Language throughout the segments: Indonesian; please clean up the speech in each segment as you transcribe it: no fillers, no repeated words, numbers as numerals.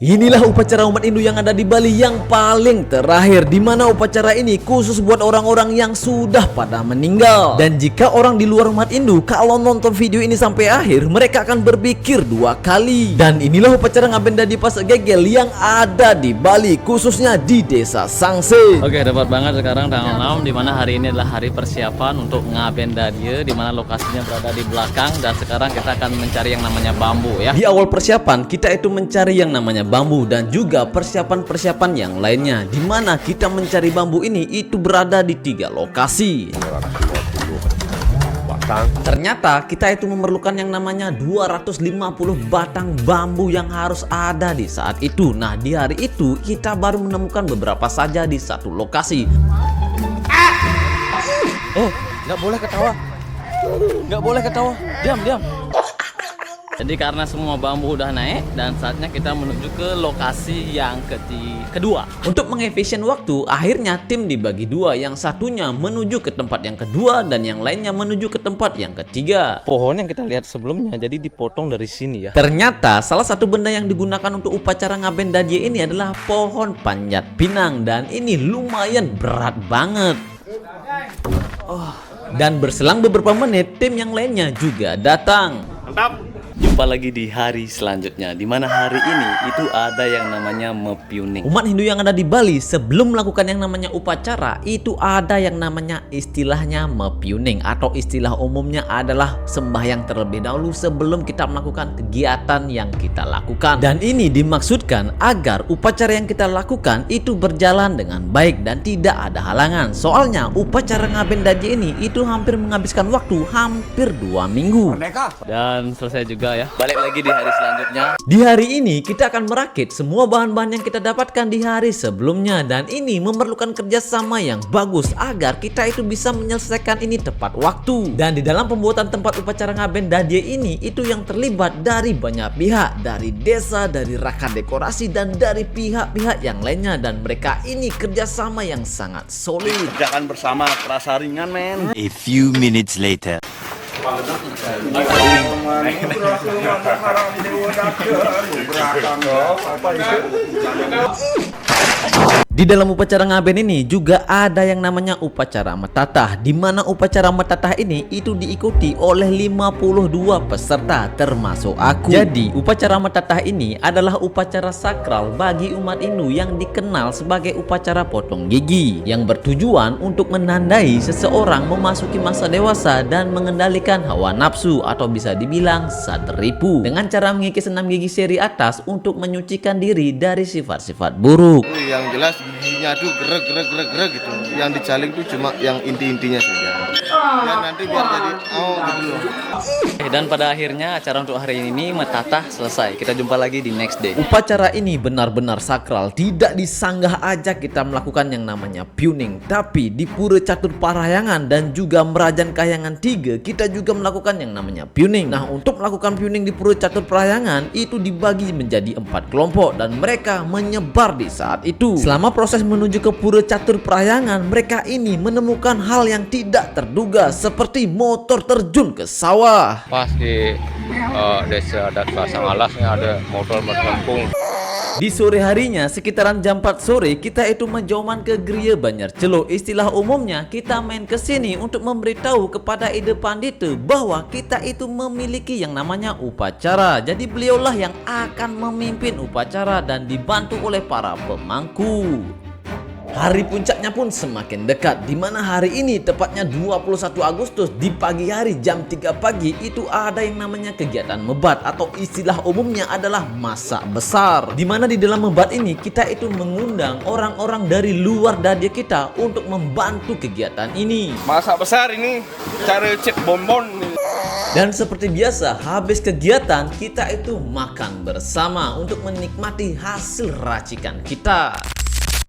Inilah upacara umat Hindu yang ada di Bali yang paling terakhir, di mana upacara ini khusus buat orang-orang yang sudah pada meninggal. Dan jika orang di luar umat Hindu kalau nonton video ini sampai akhir, mereka akan berpikir dua kali. Dan inilah upacara ngaben dadi pas gegel yang ada di Bali, khususnya di Desa Sangse. Oke, dapat banget sekarang tanggal 6, di mana hari ini adalah hari persiapan untuk ngaben dadi, di mana lokasinya berada di belakang. Dan sekarang kita akan mencari yang namanya bambu ya. Di awal persiapan kita itu mencari yang namanya bambu dan juga persiapan-persiapan yang lainnya, di mana kita mencari bambu ini itu berada di 3 lokasi. Ternyata kita itu memerlukan yang namanya 250 batang bambu yang harus ada di saat itu. Nah, di hari itu kita baru menemukan beberapa saja di satu lokasi. Nggak boleh ketawa. Nggak boleh ketawa. Diam, diam. Jadi karena semua bambu udah naik dan saatnya kita menuju ke lokasi yang kedua. Untuk mengefisien waktu, akhirnya tim dibagi 2. Yang satunya menuju ke tempat yang kedua dan yang lainnya menuju ke tempat yang ketiga. Pohon yang kita lihat sebelumnya jadi dipotong dari sini ya. Ternyata salah satu benda yang digunakan untuk upacara ngaben dadi ini adalah pohon panjat pinang, dan ini lumayan berat banget. Dan berselang beberapa menit tim yang lainnya juga datang. Mantap. Jumpa lagi di hari selanjutnya, di mana hari ini itu ada yang namanya mepiuning. Umat Hindu yang ada di Bali sebelum melakukan yang namanya upacara itu ada yang namanya istilahnya mepiuning, atau istilah umumnya adalah sembahyang terlebih dahulu sebelum kita melakukan kegiatan yang kita lakukan. Dan ini dimaksudkan agar upacara yang kita lakukan itu berjalan dengan baik dan tidak ada halangan. Soalnya upacara ngaben dadi ini itu hampir menghabiskan waktu hampir 2 minggu. Dan selesai juga ya. Balik lagi di hari selanjutnya. Di hari ini kita akan merakit semua bahan-bahan yang kita dapatkan di hari sebelumnya, dan ini memerlukan kerjasama yang bagus agar kita itu bisa menyelesaikan ini tepat waktu. Dan di dalam pembuatan tempat upacara ngaben dadi ini itu yang terlibat dari banyak pihak, dari desa, dari rakan dekorasi, dan dari pihak-pihak yang lainnya, dan mereka ini kerjasama yang sangat solid. Kerjakan bersama, terasa ringan men. A few minutes later. Di dalam upacara ngaben ini juga ada yang namanya upacara metatah, di mana upacara metatah ini itu diikuti oleh 52 peserta termasuk aku. Jadi upacara metatah ini adalah upacara sakral bagi umat Hindu yang dikenal sebagai upacara potong gigi, yang bertujuan untuk menandai seseorang memasuki masa dewasa dan mengendalikan hawa nafsu, atau bisa dibilang satripu, dengan cara mengikis 6 gigi seri atas untuk menyucikan diri dari sifat-sifat buruk. Yang jelas giginya tuh gerak gitu. Yang dijaling tuh cuma yang inti-intinya saja. Ya nanti biar jadi gitu loh. Dan pada akhirnya acara untuk hari ini metatah selesai. Kita jumpa lagi di next day. Upacara ini benar-benar sakral. Tidak disanggah aja kita melakukan yang namanya piuning, tapi di Pura Catur Parahyangan dan juga Merajan Kahyangan 3 kita juga melakukan yang namanya piuning. Nah, untuk melakukan piuning di Pura Catur Parahyangan itu dibagi menjadi 4 kelompok dan mereka menyebar di saat itu. Selama proses menuju ke Pura Catur Parahyangan, mereka ini menemukan hal yang tidak terduga, seperti motor terjun ke sawah. Pas di desa adat Pasang Alasnya ada motor melengkung. Di sore harinya sekitaran jam 4 sore kita itu menjauman ke Gria Banjar Celuk. Istilah umumnya kita main ke sini untuk memberitahu kepada Ide Pandita bahwa kita itu memiliki yang namanya upacara. Jadi beliaulah yang akan memimpin upacara dan dibantu oleh para pemangku. Hari puncaknya pun semakin dekat, di mana hari ini tepatnya 21 Agustus di pagi hari jam 3 pagi itu ada yang namanya kegiatan mebat, atau istilah umumnya adalah masak besar. Di mana di dalam mebat ini kita itu mengundang orang-orang dari luar dadi kita untuk membantu kegiatan ini. Masak besar ini, cara cek bonbon. Dan seperti biasa, habis kegiatan kita itu makan bersama untuk menikmati hasil racikan kita.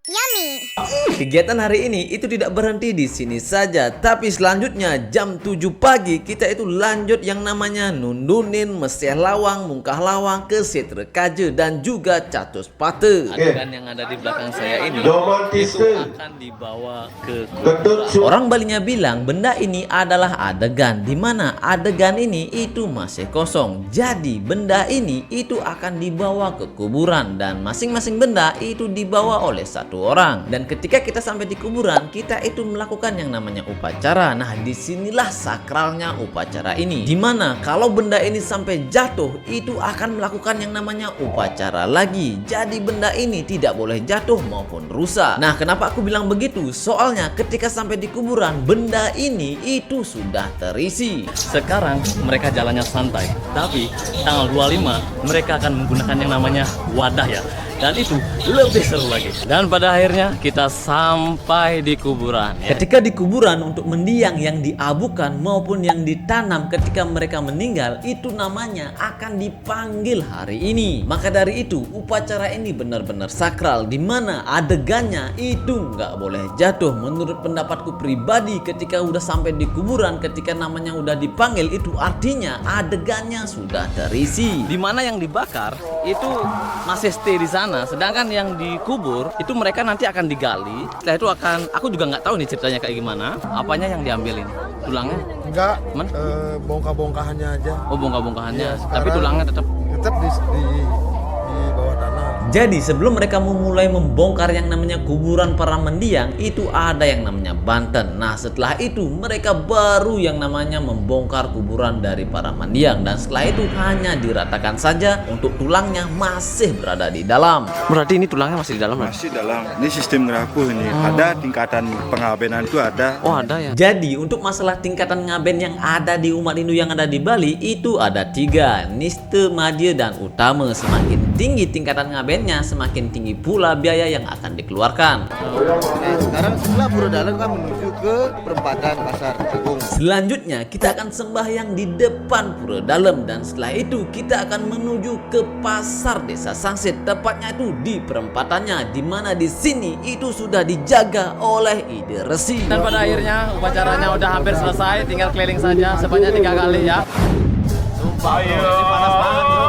Yummy. Kegiatan hari ini itu tidak berhenti di sini saja, tapi selanjutnya jam 7 pagi kita itu lanjut yang namanya nundunin, meseh lawang, mungkah lawang, keset rekaje dan juga catus pate. Adegan yang ada di belakang saya ini itu akan dibawa ke kuburan. Orang Balinya bilang benda ini adalah adegan, di mana adegan ini itu masih kosong. Jadi benda ini itu akan dibawa ke kuburan dan masing-masing benda itu dibawa oleh satu orang. Dan ketika kita sampai di kuburan, kita itu melakukan yang namanya upacara. Nah, disinilah sakralnya upacara ini, dimana kalau benda ini sampai jatuh, itu akan melakukan yang namanya upacara lagi. Jadi benda ini tidak boleh jatuh maupun rusak. Nah, kenapa aku bilang begitu? Soalnya ketika sampai di kuburan, benda ini itu sudah terisi. Sekarang mereka jalannya santai, tapi tanggal 25 mereka akan menggunakan yang namanya wadah ya. Dan itu lebih seru lagi. Dan pada akhirnya kita sampai di kuburan ya. Ketika di kuburan, untuk mendiang yang diabukan maupun yang ditanam ketika mereka meninggal, itu namanya akan dipanggil hari ini. Maka dari itu upacara ini benar-benar sakral, dimana adegannya itu nggak boleh jatuh. Menurut pendapatku pribadi, ketika udah sampai di kuburan, ketika namanya udah dipanggil, itu artinya adegannya sudah terisi. Dimana yang dibakar itu masih stay di sana, sedangkan yang dikubur itu mereka nanti akan digali. Setelah itu akan, aku juga nggak tahu nih ceritanya kayak gimana. Apanya yang diambilin? Tulangnya? Enggak, Man? bongkah-bongkahannya aja. Oh, bongkah-bongkahannya. Iya, Tapi sekarang tulangnya tetap. Tetap di bawah tanah. Jadi sebelum mereka memulai membongkar yang namanya kuburan para mendiang, itu ada yang namanya Banten. Nah, setelah itu mereka baru yang namanya membongkar kuburan dari para mendiang. Dan setelah itu hanya diratakan saja, untuk tulangnya masih berada di dalam. Berarti ini tulangnya masih di dalam ya? Masih dalam. Ini sistem ngerapuh ini. Ada tingkatan pengabenan itu ada. Oh, ada ya. Jadi untuk masalah tingkatan ngaben yang ada di umat Hindu yang ada di Bali itu ada 3, Niste, Madya, dan Utama. Semakin tinggi tingkatan ngabennya, semakin tinggi pula biaya yang akan dikeluarkan. Nah, sekarang setelah Pura Dalam kan menuju ke perempatan Pasar Agung. Selanjutnya kita akan sembahyang di depan Pura Dalam, dan setelah itu kita akan menuju ke Pasar Desa Sangsit, tepatnya itu di perempatannya, di mana di sini itu sudah dijaga oleh Ide Resi. Dan pada akhirnya upacaranya udah hampir selesai, tinggal keliling saja sebanyak 3 kali ya. Sumpah bro, ini panas banget bro.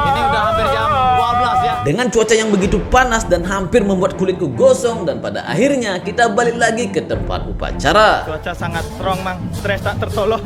Ini udah hampir jam 12 ya. Dengan cuaca yang begitu panas dan hampir membuat kulitku gosong, dan pada akhirnya kita balik lagi ke tempat upacara. Cuaca sangat strong, Mang. Stres tak tertolong.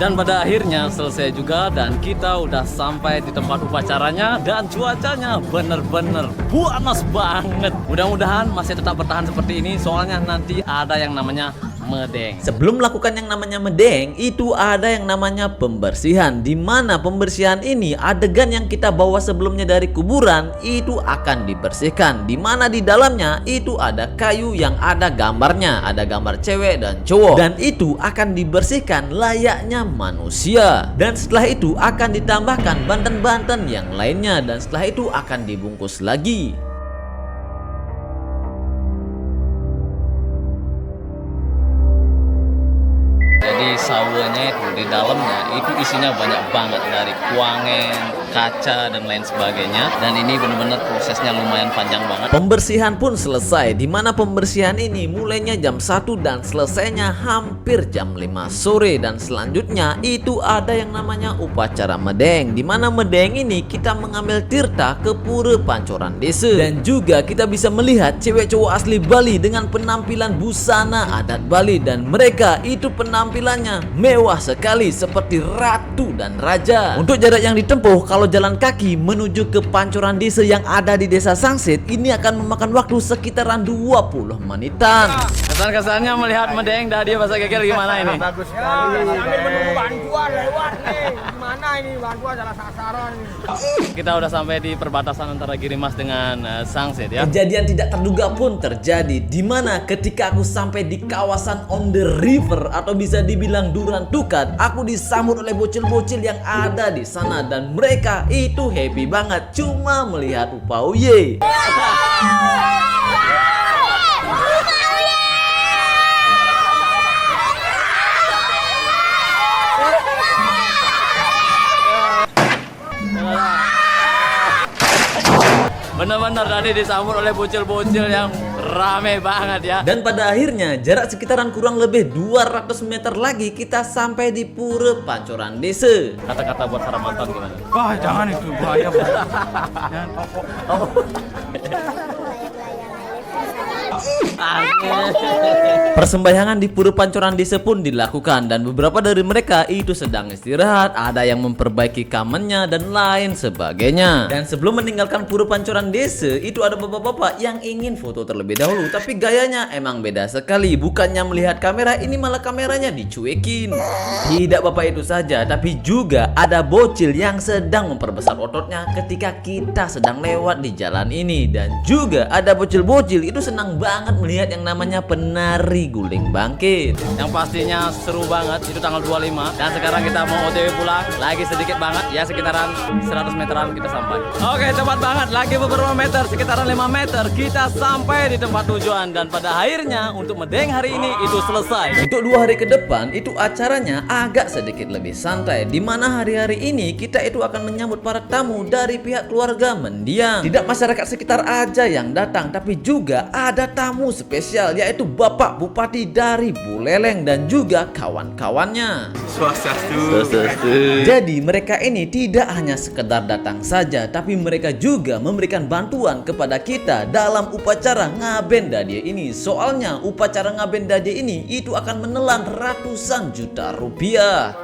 Dan pada akhirnya selesai juga, dan kita udah sampai di tempat upacaranya, dan cuacanya bener-bener panas banget. Mudah-mudahan masih tetap bertahan seperti ini, soalnya nanti ada yang namanya medeng. Sebelum melakukan yang namanya medeng, itu ada yang namanya pembersihan, di mana pembersihan ini adegan yang kita bawa sebelumnya dari kuburan itu akan dibersihkan, di mana di dalamnya itu ada kayu yang ada gambarnya, ada gambar cewek dan cowok, dan itu akan dibersihkan layaknya manusia. Dan setelah itu akan ditambahkan banten-banten yang lainnya, dan setelah itu akan dibungkus lagi. Jadi sawahnya itu di dalamnya itu isinya banyak banget, dari kuangen, kaca dan lain sebagainya. Dan ini benar-benar prosesnya lumayan panjang banget. Pembersihan pun selesai, di mana pembersihan ini mulainya jam 1 dan selesainya hampir jam 5 sore. Dan selanjutnya itu ada yang namanya upacara medeng, di mana medeng ini kita mengambil tirta ke Pura Pancoran Desa. Dan juga kita bisa melihat cewek cowok asli Bali dengan penampilan busana adat Bali, dan mereka itu penampilannya mewah sekali seperti ratu dan raja. Untuk jarak yang ditempuh kalau jalan kaki menuju ke Pancoran Desa yang ada di Desa Sangsit, ini akan memakan waktu sekitaran 20 menitan. Kesan-kesannya melihat medeng dah dia bahasa geger gimana ini? Bagus sekali. Sambil menunggu bantuan lewat nih. Gimana ini bantuan salah sasaran ini. Kita udah sampai di perbatasan antara Girimas dengan Sangsit ya. Kejadian tidak terduga pun terjadi, di mana ketika aku sampai di kawasan on the river atau bisa dibilang Duran Tukat, aku disambut oleh bocil-bocil yang ada di sana, dan mereka itu happy banget cuma melihat Upauye. Benar-benar tadi disambut oleh bocil-bocil yang Rame banget ya. Dan pada akhirnya jarak sekitaran kurang lebih 200 meter lagi kita sampai di Pura Pancoran Desa. Kata-kata buat para mantan gimana? Wah, jangan itu bahaya. Jangan Persembahyangan di Pura Pancoran Desa pun dilakukan dan beberapa dari mereka itu sedang istirahat, ada yang memperbaiki kamarnya dan lain sebagainya. Dan sebelum meninggalkan Pura Pancoran Desa itu ada bapak-bapak yang ingin foto terlebih dahulu, tapi gayanya emang beda sekali. Bukannya melihat kamera, ini malah kameranya dicuekin. Tidak bapak itu saja, tapi juga ada bocil yang sedang memperbesar ototnya ketika kita sedang lewat di jalan ini. Dan juga ada bocil-bocil itu senang banget melihat yang namanya penari guling bangkit. Yang pastinya seru banget, itu tanggal 25. Dan sekarang kita mau OTW pulang. Lagi sedikit banget, ya sekitaran 100 meteran kita sampai. Oke, cepat banget, lagi beberapa meter, sekitaran 5 meter kita sampai di tempat tujuan. Dan pada akhirnya untuk Medeng hari ini itu selesai. Untuk 2 hari ke depan itu acaranya agak sedikit lebih santai, di mana hari-hari ini kita itu akan menyambut para tamu dari pihak keluarga mendiang. Tidak masyarakat sekitar aja yang datang, tapi juga ada tamu spesial, yaitu Bapak Bupati dari Buleleng dan juga kawan-kawannya. Swastiastu. Jadi mereka ini tidak hanya sekedar datang saja, tapi mereka juga memberikan bantuan kepada kita dalam upacara Ngaben Dadie ini. Soalnya upacara Ngaben Dadie ini itu akan menelan ratusan juta rupiah.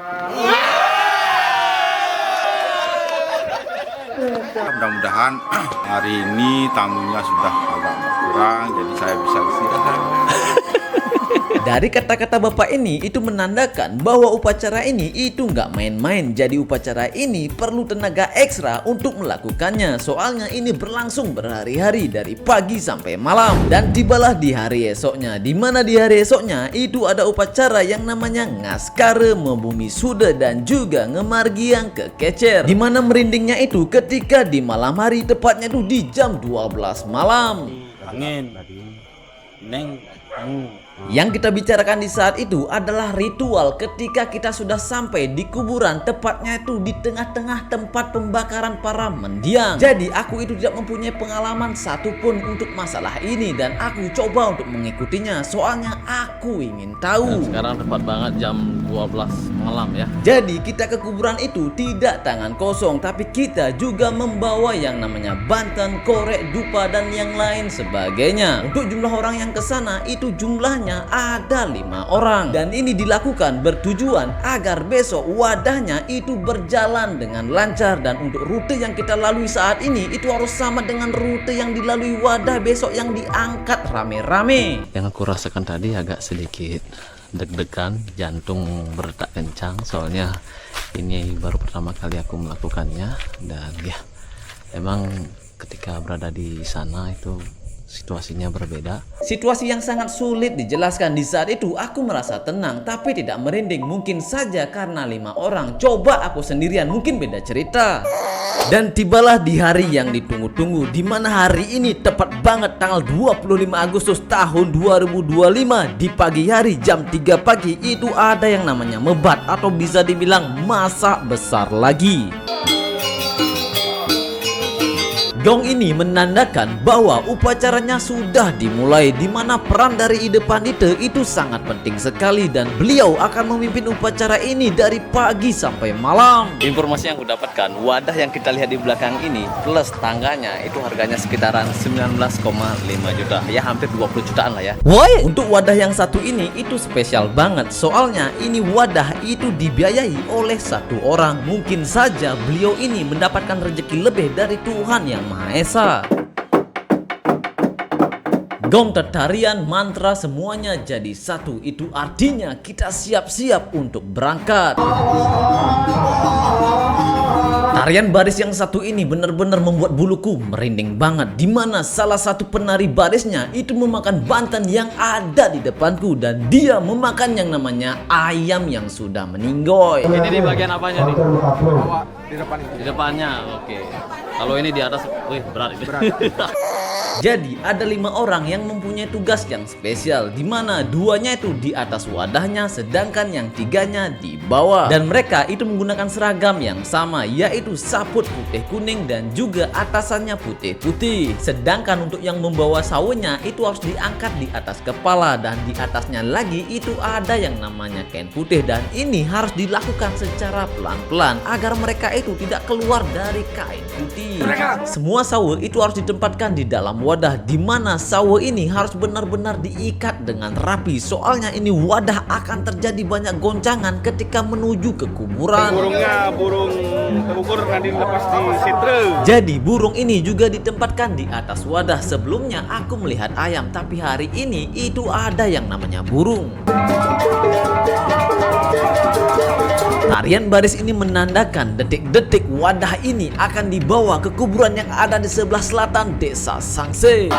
Mudah-mudahan hari ini tamunya sudah agak berkurang, jadi saya bisa istirahat. Dari kata-kata bapak ini itu menandakan bahwa upacara ini itu nggak main-main. Jadi upacara ini perlu tenaga ekstra untuk melakukannya. Soalnya ini berlangsung berhari-hari dari pagi sampai malam. Dan tibalah di hari esoknya, di mana di hari esoknya itu ada upacara yang namanya Ngaskare Membumi Suda dan juga Ngemargiang Kekecer. Di mana merindingnya itu ketika di malam hari, tepatnya itu di jam 12 malam. Yang kita bicarakan di saat itu adalah ritual ketika kita sudah sampai di kuburan, tepatnya itu di tengah-tengah tempat pembakaran para mendiang. Jadi aku itu tidak mempunyai pengalaman satupun untuk masalah ini dan aku coba untuk mengikutinya, soalnya aku ingin tahu. Dan sekarang tepat banget jam 12 malam ya. Jadi kita ke kuburan itu tidak tangan kosong, tapi kita juga membawa yang namanya banten, korek, dupa dan yang lain sebagainya. Untuk jumlah orang yang ke sana itu jumlahnya ada 5 orang, dan ini dilakukan bertujuan agar besok wadahnya itu berjalan dengan lancar. Dan untuk rute yang kita lalui saat ini itu harus sama dengan rute yang dilalui wadah besok yang diangkat rame-rame. Yang aku rasakan tadi agak sedikit deg-degan, jantung berdetak kencang, soalnya ini baru pertama kali aku melakukannya. Dan ya emang ketika berada di sana itu situasinya berbeda. Situasi yang sangat sulit dijelaskan. Di saat itu aku merasa tenang tapi tidak merinding. Mungkin saja karena 5 orang. Coba aku sendirian mungkin beda cerita. Dan tibalah di hari yang ditunggu-tunggu, di mana hari ini tepat banget tanggal 25 Agustus tahun 2025 di pagi hari jam 3 pagi itu ada yang namanya mebat atau bisa dibilang masak besar lagi. Gong ini menandakan bahwa upacaranya sudah dimulai, di mana peran dari Ide Pandita itu sangat penting sekali dan beliau akan memimpin upacara ini dari pagi sampai malam. Informasi yang aku dapatkan, wadah yang kita lihat di belakang ini plus tangganya itu harganya sekitaran 19,5 juta. Ya hampir 20 jutaan lah ya. Woi, untuk wadah yang satu ini itu spesial banget. Soalnya ini wadah itu dibiayai oleh 1 orang. Mungkin saja beliau ini mendapatkan rezeki lebih dari Tuhan Yang Maha Esa. Gong tetarian, mantra semuanya jadi satu. Itu artinya kita siap-siap untuk berangkat. Tarian baris yang satu ini benar-benar membuat buluku merinding banget, di mana salah satu penari barisnya itu memakan banten yang ada di depanku dan dia memakan yang namanya ayam yang sudah meninggoy. Ini di bagian apanya nih? Bawa di depan itu. Di depannya, oke. Kalau ini di atas, wih berat. Jadi ada 5 orang yang mempunyai tugas yang spesial, di mana 2-nya itu di atas wadahnya, sedangkan yang 3-nya di bawah. Dan mereka itu menggunakan seragam yang sama, yaitu saput putih kuning dan juga atasannya putih putih. Sedangkan untuk yang membawa sawahnya itu harus diangkat di atas kepala, dan di atasnya lagi itu ada yang namanya kain putih, dan ini harus dilakukan secara pelan-pelan agar mereka itu tidak keluar dari kain putih. Semua sawo itu harus ditempatkan di dalam wadah, di mana sawo ini harus benar-benar diikat dengan rapi. Soalnya ini wadah akan terjadi banyak goncangan ketika menuju ke kuburan. Burungnya burung terukur nanti lepas di sitre. Jadi burung ini juga ditempatkan di atas wadah. Sebelumnya aku melihat ayam, tapi hari ini itu ada yang namanya burung. Tarian baris ini menandakan detik-detik wadah ini akan dibawa ke kuburan yang ada di sebelah selatan Desa Sangse.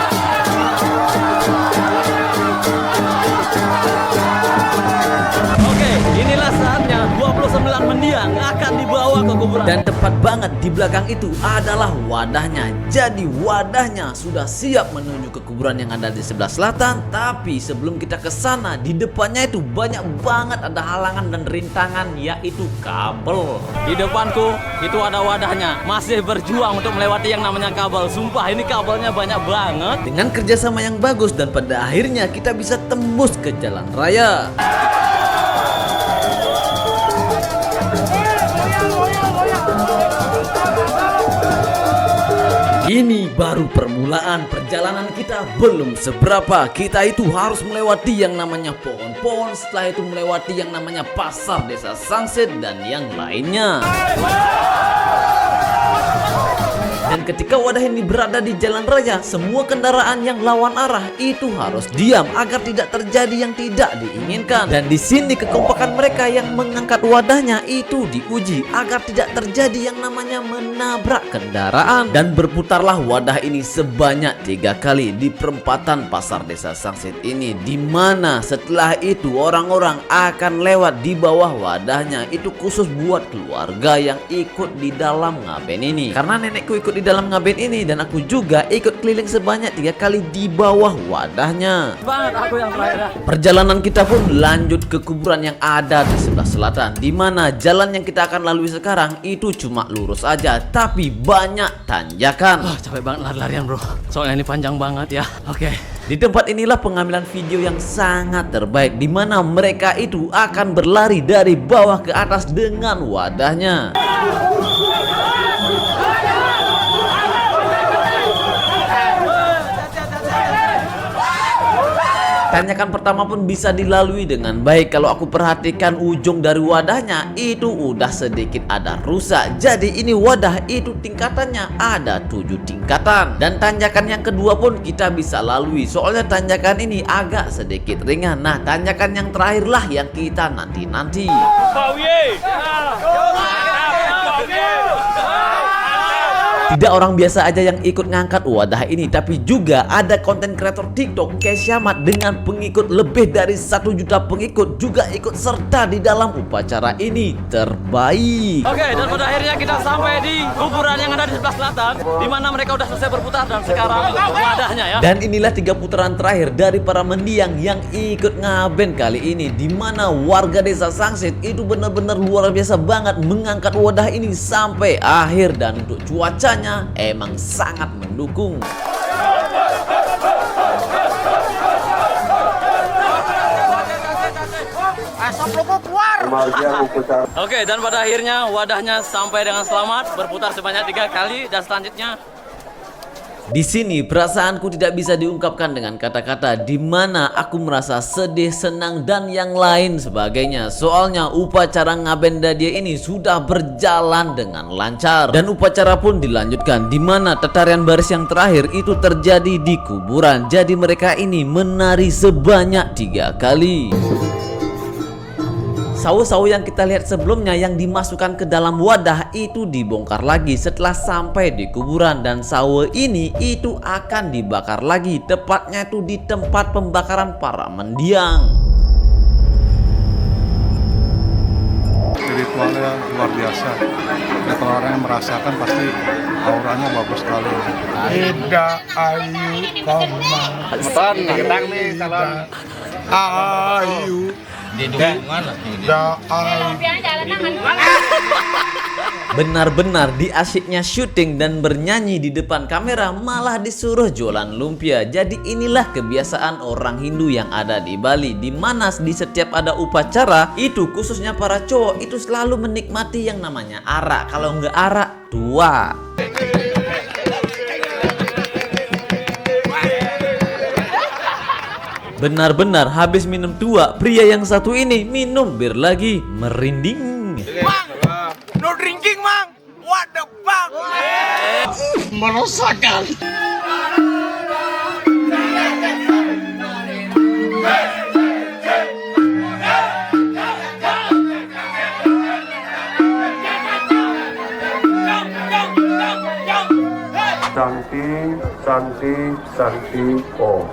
Oke, inilah saatnya 29 mendiang akan dibawa ke kuburan. Dan tepat banget di belakang itu adalah wadahnya. Jadi wadahnya sudah siap menuju ke kuburan yang ada di sebelah selatan. Tapi sebelum kita ke sana, di depannya itu banyak banget ada halangan dan rintangan, yaitu kabel. Di depanku itu ada wadahnya, masih berjuang untuk melewati yang namanya kabel. Sumpah ini kabelnya banyak banget. Dengan kerjasama yang bagus dan pada akhirnya kita bisa tembus ke jalan raya. Ini baru permulaan, perjalanan kita belum seberapa. Kita itu harus melewati yang namanya pohon-pohon, setelah itu melewati yang namanya pasar Desa Sangse dan yang lainnya. Dan ketika wadah ini berada di jalan raya, semua kendaraan yang lawan arah itu harus diam agar tidak terjadi yang tidak diinginkan. Dan di sini kekompakan mereka yang mengangkat wadahnya itu diuji agar tidak terjadi yang namanya menabrak kendaraan. Dan berputarlah wadah ini sebanyak 3 kali di perempatan pasar Desa Sangsit ini, di mana setelah itu orang-orang akan lewat di bawah wadahnya. Itu khusus buat keluarga yang ikut di dalam ngaben ini. Karena nenekku ikut di dalam ngaben ini dan aku juga ikut keliling sebanyak 3 kali di bawah wadahnya. Banget aku yang terakhir. Perjalanan kita pun lanjut ke kuburan yang ada di sebelah selatan, di mana jalan yang kita akan lalui sekarang itu cuma lurus aja, tapi banyak tanjakan. Capek banget lari-larian bro, soalnya ini panjang banget ya. Oke. Di tempat inilah pengambilan video yang sangat terbaik, di mana mereka itu akan berlari dari bawah ke atas dengan wadahnya. Tanjakan pertama pun bisa dilalui dengan baik. Kalau aku perhatikan ujung dari wadahnya itu udah sedikit ada rusak. Jadi ini wadah itu tingkatannya ada 7 tingkatan. Dan tanjakan yang kedua pun kita bisa lalui, soalnya tanjakan ini agak sedikit ringan. Nah, tanjakan yang terakhirlah yang kita nanti-nanti. Tidak orang biasa aja yang ikut ngangkat wadah ini, tapi juga ada konten kreator TikTok Kesyamat dengan pengikut lebih dari 1 juta pengikut juga ikut serta di dalam upacara ini. Terbaik. Oke, dan pada akhirnya kita sampai di kuburan yang ada di sebelah selatan, di mana mereka udah selesai berputar dan sekarang wadahnya ya. Dan inilah 3 putaran terakhir dari para mendiang yang ikut ngaben kali ini, di mana warga Desa Sangsit itu benar-benar luar biasa banget mengangkat wadah ini sampai akhir. Dan untuk cuacanya emang sangat mendukung. Oke, dan pada akhirnya wadahnya sampai dengan selamat, berputar sebanyak 3 kali, dan selanjutnya di sini perasaanku tidak bisa diungkapkan dengan kata-kata, di mana aku merasa sedih, senang dan yang lain sebagainya. Soalnya upacara ngaben dadia ini sudah berjalan dengan lancar dan upacara pun dilanjutkan, di mana tarian baris yang terakhir itu terjadi di kuburan. Jadi mereka ini menari sebanyak 3 kali. Sawo-sawo yang kita lihat sebelumnya yang dimasukkan ke dalam wadah itu dibongkar lagi setelah sampai di kuburan, dan sawo ini itu akan dibakar lagi, tepatnya itu di tempat pembakaran para mendiang. ritualnya luar biasa. Ya, kalau orang yang merasakan pasti auranya bagus sekali. Ida ayu komang. Beton, gedang nih calon. Ayu. Da ayu. Benar-benar diasyiknya syuting dan bernyanyi di depan kamera malah disuruh jualan lumpia. Jadi inilah kebiasaan orang Hindu yang ada di Bali, di mana di setiap ada upacara itu khususnya para cowok itu selalu menikmati yang namanya arak. Kalau nggak arak, tua. Benar-benar habis minum tua, pria yang satu ini minum bir lagi, merinding. No drinking, Mang. What the fuck? Merosakan.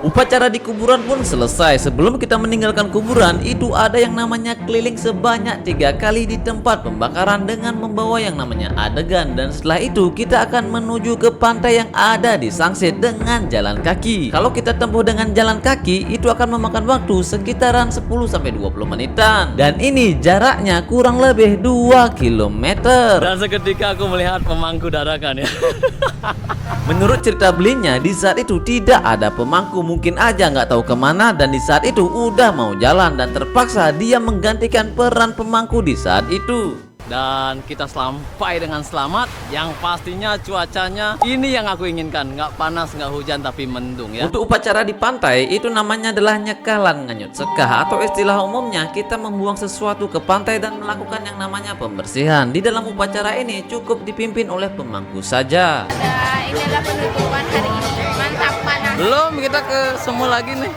Upacara di kuburan pun selesai. Sebelum kita meninggalkan kuburan, itu ada yang namanya keliling sebanyak 3 kali di tempat pembakaran dengan membawa yang namanya adegan. Dan setelah itu kita akan menuju ke pantai yang ada di Sangsit dengan jalan kaki. Kalau kita tempuh dengan jalan kaki, itu akan memakan waktu sekitaran 10-20 menitan. Dan ini jaraknya kurang lebih 2 km. Dan seketika aku melihat pemangku dadakan ya. Menurut cerita belinya, di saat itu tidak ada pemangku, mungkin aja nggak tahu kemana, dan di saat itu udah mau jalan dan terpaksa dia menggantikan peran pemangku di saat itu. Dan kita sampai dengan selamat. Yang pastinya cuacanya ini yang aku inginkan, nggak panas, nggak hujan, tapi mendung ya. Untuk upacara di pantai itu namanya adalah nyekalan nganyut sekah, atau istilah umumnya kita membuang sesuatu ke pantai dan melakukan yang namanya pembersihan. Di dalam upacara ini cukup dipimpin oleh pemangku saja. Ini adalah penutupan hari ini. Mantap, panas. Belum, kita ke semua lagi nih.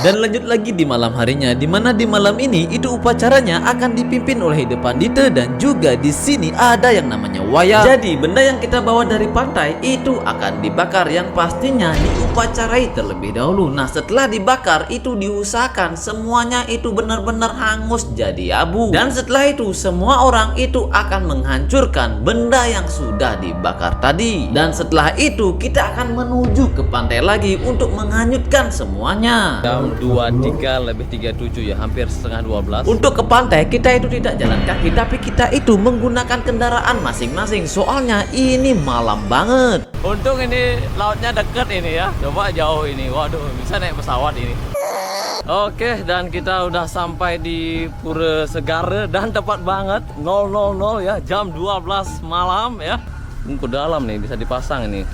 Dan lanjut lagi di malam harinya, di mana di malam ini itu upacaranya akan dipimpin oleh Ide Pandita, dan juga di sini ada yang namanya wayang. Jadi benda yang kita bawa dari pantai itu akan dibakar, yang pastinya diupacarai terlebih dahulu. Nah, setelah dibakar itu diusahakan semuanya itu benar-benar hangus jadi abu. Dan setelah itu semua orang itu akan menghancurkan benda yang sudah dibakar tadi. Dan setelah itu kita akan menuju ke pantai lagi untuk menghanyutkan semuanya. Jam 23 lebih 37 ya, hampir setengah 12. Untuk ke pantai kita itu tidak jalan kaki, tapi kita itu menggunakan kendaraan masing-masing. Soalnya ini malam banget. Untung ini lautnya deket ini ya. Coba jauh ini, waduh, bisa naik pesawat ini. Oke, dan kita udah sampai di Pura Segara, dan tepat banget 000 ya, jam 12 malam ya. Ke dalam nih, bisa dipasang ini.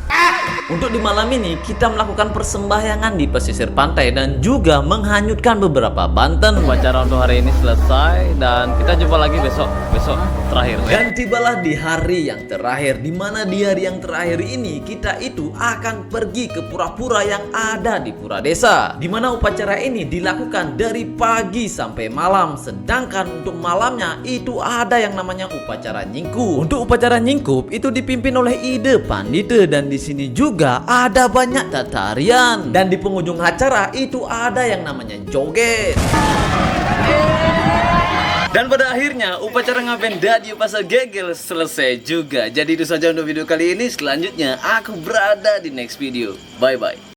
Untuk di malam ini kita melakukan persembahyangan di pesisir pantai dan juga menghanyutkan beberapa banten. Upacara untuk hari ini selesai, dan kita jumpa lagi besok terakhir ya. Dan tibalah di hari yang terakhir, di mana di hari yang terakhir ini kita itu akan pergi ke pura-pura yang ada di Pura Desa, di mana upacara ini dilakukan dari pagi sampai malam. Sedangkan untuk malamnya itu ada yang namanya upacara nyingkup. Untuk upacara nyingkup itu dipimpin oleh Ide Pandita, dan di sini juga ada banyak tarian, dan di penghujung acara itu ada yang namanya joget. Dan pada akhirnya upacara ngaben Dadi Pasar Gegel selesai juga. Jadi itu saja untuk video kali ini. Selanjutnya aku berada di next video. Bye bye.